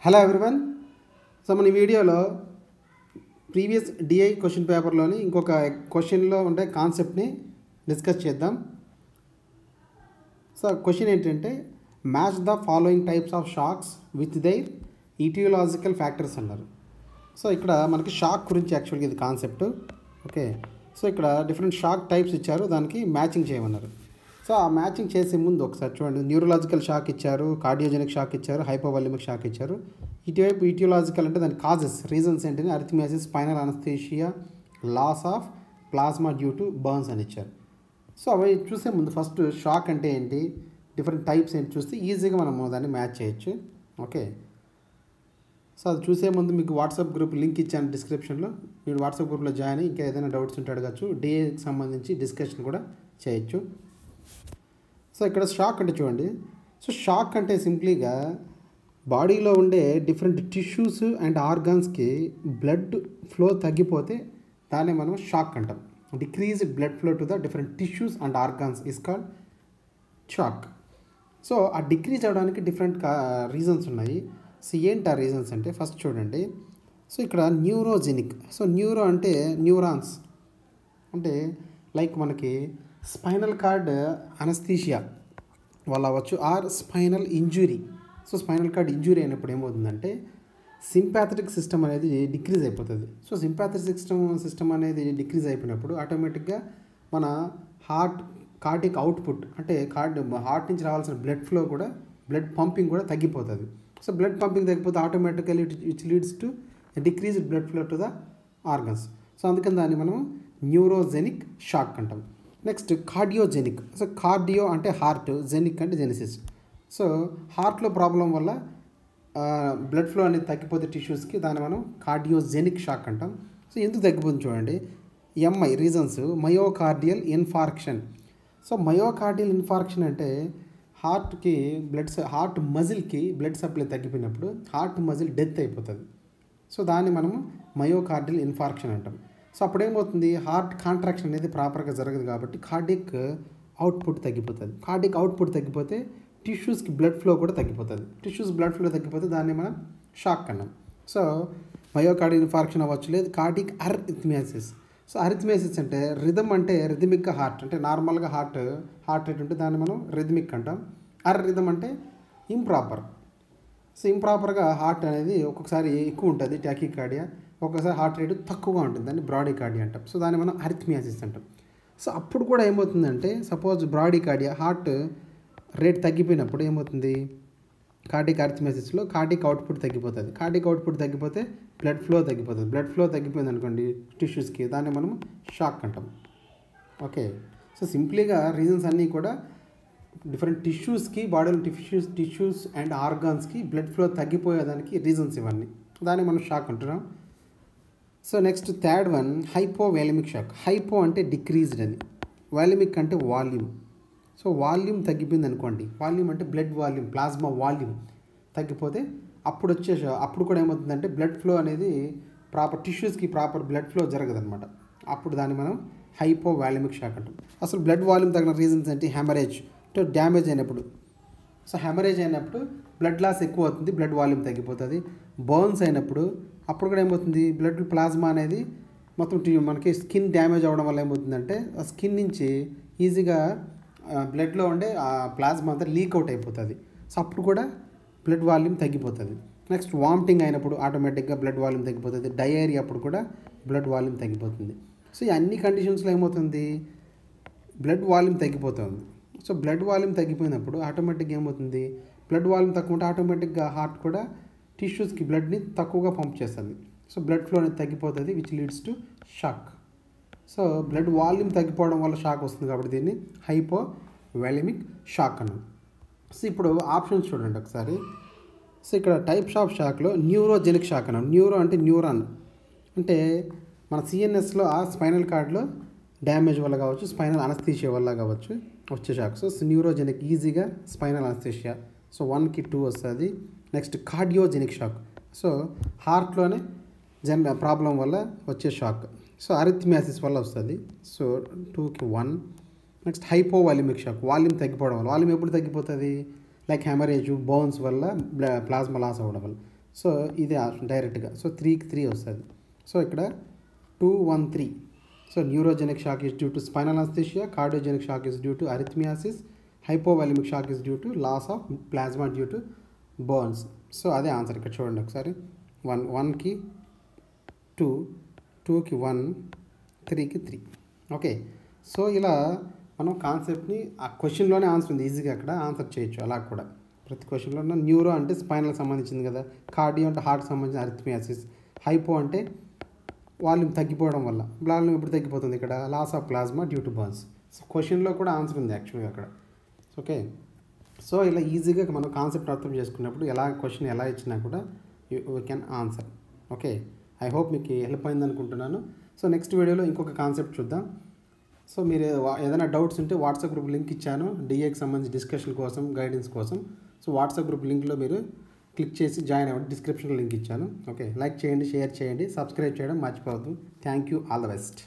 Hello everyone. So మన ఈ వీడియోలో ప్రీవియస్ డిఐ క్వశ్చన్ పేపర్లోని ఇంకొక క్వశ్చన్లో ఉండే కాన్సెప్ట్ని డిస్కస్ చేద్దాం. సో క్వశ్చన్ ఏంటంటే match the following types of shocks with their etiological factors అన్నారు. సో ఇక్కడ మనకి షాక్ గురించి యాక్చువల్గా ఇది కాన్సెప్ట్. ఓకే, సో ఇక్కడ డిఫరెంట్ షాక్ టైప్స్ ఇచ్చారు, దానికి మ్యాచింగ్ చేయమన్నారు. సో ఆ మ్యాచింగ్ చేసే ముందు ఒకసారి చూడండి. న్యూరలాజికల్ షాక్ ఇచ్చారు, కార్డియోజెనిక్ షాక్ ఇచ్చారు, హైపోవాల్యూమిక్ షాక్ ఇచ్చారు. ఇటువైపు ఈటియోలాజికల్ అంటే దాని కాజెస్, రీజన్స్ ఏంటంటే arrhythmias, spinal anaesthesia, loss of plasma due to burns అని ఇచ్చారు. సో అవి చూసే ముందు ఫస్ట్ షాక్ అంటే ఏంటి, డిఫరెంట్ టైప్స్ ఏంటి చూస్తే ఈజీగా మనము దాన్ని మ్యాచ్ చేయొచ్చు. ఓకే, సో అది చూసే ముందు మీకు వాట్సాప్ గ్రూప్ లింక్ ఇచ్చాను డిస్క్రిప్షన్లో. మీరు వాట్సాప్ గ్రూప్లో జాయిన్ అయ్యి ఇంకా ఏదైనా డౌట్స్ ఉంటే అడగచ్చు, డిఏకి సంబంధించి డిస్కషన్ కూడా చేయొచ్చు. సో ఇక్కడ షాక్ అంటే చూడండి. సో షాక్ అంటే సింప్లీగా బాడీలో ఉండే డిఫరెంట్ టిష్యూస్ అండ్ ఆర్గాన్స్కి బ్లడ్ ఫ్లో తగ్గిపోతే దాన్ని మనం షాక్ అంటాం. Decreased blood flow to the different tissues and organs is called shock. So ఆ డిక్రీజ్ అవ్వడానికి డిఫరెంట్ రీజన్స్ ఉన్నాయి. సో ఏంటి ఆ రీజన్స్ అంటే ఫస్ట్ చూడండి. సో ఇక్కడ న్యూరోజెనిక్. సో న్యూరో అంటే న్యూరాన్స్, అంటే లైక్ మనకి స్పైనల్ కార్డ్ అనస్థీషియా వల్ల అవ్వచ్చు, or spinal injury. So spinal cord injury అయినప్పుడు ఏమవుతుందంటే సింపాథటిక్ సిస్టమ్ అనేది డిక్రీజ్ అయిపోతుంది. సో సింపాథటిక్ సిస్టమ్ అనేది డిక్రీజ్ అయిపోయినప్పుడు ఆటోమేటిక్గా మన కార్డిక్ అవుట్పుట్ అంటే హార్ట్ నుంచి రావాల్సిన బ్లడ్ ఫ్లో కూడా, బ్లడ్ పంపింగ్ కూడా తగ్గిపోతుంది. సో బ్లడ్ పంపింగ్ తగ్గిపోతే automatically which leads to decreased blood flow to the organs. So అందుకని దాన్ని మనం న్యూరోజెనిక్ షాక్ అంటాం. Next cardiogenic. సో కార్డియో అంటే హార్ట్, జెనిక్ అంటే జెనిసిస్. సో హార్ట్లో ప్రాబ్లం వల్ల బ్లడ్ ఫ్లో అనేది తగ్గిపోతే టిష్యూస్కి, దాన్ని మనం కార్డియోజెనిక్ షాక్ అంటాం. సో ఎందుకు తగ్గిపోతుంది చూడండి. MI reasons myocardial infarction. So myocardial infarction అంటే హార్ట్ మజిల్కి బ్లడ్ సప్లై తగ్గిపోయినప్పుడు హార్ట్ మజిల్ డెత్ అయిపోతుంది. సో దాన్ని మనము మయోకార్డియల్ ఇన్ఫార్క్షన్ అంటాం. సో అప్పుడు ఏమవుతుంది, హార్ట్ కాంట్రాక్షన్ అనేది ప్రాపర్గా జరగదు కాబట్టి కార్డిక్ అవుట్పుట్ తగ్గిపోతుంది. కార్డిక్ అవుట్పుట్ తగ్గిపోతే టిష్యూస్కి బ్లడ్ ఫ్లో కూడా తగ్గిపోతుంది. టిష్యూస్ బ్లడ్ ఫ్లో తగ్గిపోతే దాన్ని మనం షాక్ అన్నాం. సో మయోకార్డియల్ ఇన్ఫార్క్షన్ అవ్వచ్చు, లేదు కార్డిక్ అరిథమియాసిస్. సో అరిథమియాసిస్ అంటే రిథమిక్గా హార్ట్ అంటే నార్మల్గా హార్ట్ రేట్ ఉంటే దాన్ని మనం రిథమిక్ అంటాం. రిథమ్ అంటే ఇంప్రాపర్. సో ఇంప్రాపర్గా హార్ట్ అనేది ఒక్కొక్కసారి ఎక్కువ ఉంటుంది టాకీకార్డియా, ఒక్కొక్కసారి హార్ట్ రేటు తక్కువగా ఉంటుంది, దాన్ని బ్రాడీకార్డియా అంటాం. సో దాన్ని మనం అరిథమియాసిస్ అంటాం. సో అప్పుడు కూడా ఏమవుతుందంటే సపోజ్ బ్రాడీకార్డియా హార్ట్ రేట్ తగ్గిపోయినప్పుడు ఏమవుతుంది, కార్డిక్ అరిథమియాసిస్లో కార్డిక్ అవుట్పుట్ తగ్గిపోతుంది. కార్డిక్ అవుట్పుట్ తగ్గిపోతే బ్లడ్ ఫ్లో తగ్గిపోతుంది. బ్లడ్ ఫ్లో తగ్గిపోయింది అనుకోండి టిష్యూస్కి, దాన్ని మనం షాక్ అంటాం. ఓకే, సో సింప్లీగా రీజన్స్ అన్నీ కూడా డిఫరెంట్ టిష్యూస్కి, బాడీలో టిష్యూస్ అండ్ ఆర్గాన్స్కి బ్లడ్ ఫ్లో తగ్గిపోయేదానికి రీజన్స్ ఇవన్నీ, దాన్ని మనం షాక్ అంటున్నాం. So next third one hypovolemic shock. Hypo అంటే డిక్రీజ్డ్ అని, వాల్యూమిక్ అంటే వాల్యూమ్. సో వాల్యూమ్ తగ్గిపోయింది అనుకోండి, వాల్యూమ్ అంటే బ్లడ్ వాల్యూమ్, ప్లాస్మా వాల్యూమ్ తగ్గిపోతే అప్పుడు కూడా ఏమవుతుందంటే బ్లడ్ ఫ్లో అనేది టిష్యూస్కి ప్రాపర్ బ్లడ్ ఫ్లో జరగదనమాట. అప్పుడు దాన్ని మనం హైపోవాల్యూమిక్ షాక్ అంటాం. అసలు బ్లడ్ వాల్యూమ్ తగిన రీజన్స్ ఏంటి, హెమరేజ్ డ్యామేజ్ అయినప్పుడు. సో హెమరేజ్ అయినప్పుడు బ్లడ్ లాస్ ఎక్కువ అవుతుంది, బ్లడ్ వాల్యూమ్ తగ్గిపోతుంది. బర్న్స్ అయినప్పుడు అప్పుడు కూడా ఏమవుతుంది, బ్లడ్ ప్లాస్మా అనేది మొత్తం మనకి స్కిన్ డ్యామేజ్ అవ్వడం వల్ల ఏమవుతుందంటే ఆ స్కిన్ నుంచి ఈజీగా బ్లడ్లో ఉండే ఆ ప్లాస్మా అంతా లీక్ అవుట్ అయిపోతుంది. సో అప్పుడు కూడా బ్లడ్ వాల్యూమ్ తగ్గిపోతుంది. నెక్స్ట్ వామిటింగ్ అయినప్పుడు ఆటోమేటిక్గా బ్లడ్ వాల్యూమ్ తగ్గిపోతుంది. డయేరియా అప్పుడు కూడా బ్లడ్ వాల్యూమ్ తగ్గిపోతుంది. సో ఈ అన్ని కండిషన్స్లో ఏమవుతుంది, బ్లడ్ వాల్యూమ్ తగ్గిపోతుంది. సో బ్లడ్ వాల్యూమ్ తగ్గిపోయినప్పుడు ఆటోమేటిక్గా ఏమవుతుంది, బ్లడ్ వాల్యూమ్ తక్కువ ఉంటే ఆటోమేటిక్గా హార్ట్ కూడా టిష్యూస్కి బ్లడ్ని తక్కువగా పంప్ చేస్తుంది. సో బ్లడ్ ఫ్లో అనేది తగ్గిపోతుంది, which leads to shock. So blood volume తగ్గిపోవడం వల్ల షాక్ వస్తుంది కాబట్టి దీన్ని హైపోవాల్యూమిక్ షాక్ అన్నాం. సో ఇప్పుడు ఆప్షన్స్ చూడండి ఒకసారి. సో ఇక్కడ టైప్స్ ఆఫ్ షాక్లో న్యూరోజెనిక్ షాక్ అన్నాం. న్యూరో అంటే న్యూరాన్, అంటే మన సిఎన్ఎస్లో ఆ స్పైనల్ కార్డ్లో డ్యామేజ్ వల్ల కావచ్చు, స్పైనల్ అనస్థీషియా వల్ల కావచ్చు వచ్చే షాక్. సో న్యూరోజెనిక్ ఈజీగా స్పైనల్ అనస్థీషియా. సో 1కి 2 వస్తుంది. Next cardiogenic shock. సో హార్ట్లోనే ప్రాబ్లం వల్ల వచ్చే షాక్. సో అరిథమియాసిస్ వల్ల వస్తుంది. సో 2కి 1. నెక్స్ట్ హైపోవాల్యూమిక్ షాక్, వాల్యూమ్ తగ్గిపోవడం వల్ల. వాల్యూమ్ ఎప్పుడు తగ్గిపోతుంది, లైక్ హెమరేజ్, బోన్స్ వల్ల ప్లాస్మా లాస్ అవ్వడం వల్ల. సో ఇదే ఆప్షన్ డైరెక్ట్గా. సో 3కి 3 వస్తుంది. సో ఇక్కడ 213. So neurogenic shock is due to spinal anaesthesia, cardiogenic shock is due to arrhythmias, hypovolemic shock is due to loss of plasma due to burns. So అదే answer. ఇక్కడ చూడండి ఒకసారి. 1కి 2, 2కి 1, 3కి 3. ఓకే. సో ఇలా మనం కాన్సెప్ట్ని ఆ క్వశ్చన్లోనే ఆన్సర్ ఉంది, ఈజీగా అక్కడ ఆన్సర్ చేయొచ్చు. అలా కూడా ప్రతి క్వశ్చన్లో ఉన్న న్యూరో అంటే స్పైనల్కి సంబంధించింది కదా, కార్డియో అంటే హార్ట్కి సంబంధించిన అరిథ్మియాసిస్, హైపో అంటే వాల్యూమ్ తగ్గిపోవడం వల్ల, వాల్యూమ్ ఎప్పుడు తగ్గిపోతుంది ఇక్కడ, loss of plasma due to burns. So క్వశ్చన్లో కూడా ఆన్సర్ ఉంది యాక్చువల్గా అక్కడ. ఓకే. సో ఇలా ఈజీగా మనం కాన్సెప్ట్ అర్థం చేసుకున్నప్పుడు ఎలా క్వశ్చన్ ఎలా ఇచ్చినా కూడా you can answer. Okay. I hope మీకు హెల్ప్ అయింది అనుకుంటున్నాను. సో నెక్స్ట్ వీడియోలో ఇంకొక కాన్సెప్ట్ చూద్దాం. సో మీరు ఏదైనా డౌట్స్ ఉంటే వాట్సాప్ గ్రూప్ లింక్ ఇచ్చాను డిఏకి సంబంధించి డిస్కషన్ కోసం, గైడెన్స్ కోసం. సో వాట్సాప్ గ్రూప్ లింక్లో మీరు క్లిక్ చేసి జాయిన్ అవ్వండి. డిస్క్రిప్షన్లో లింక్ ఇచ్చాను. ఓకే. లైక్ చేయండి, షేర్ చేయండి, సబ్స్క్రైబ్ చేయడం మర్చిపోవద్దు. Thank you. All the best.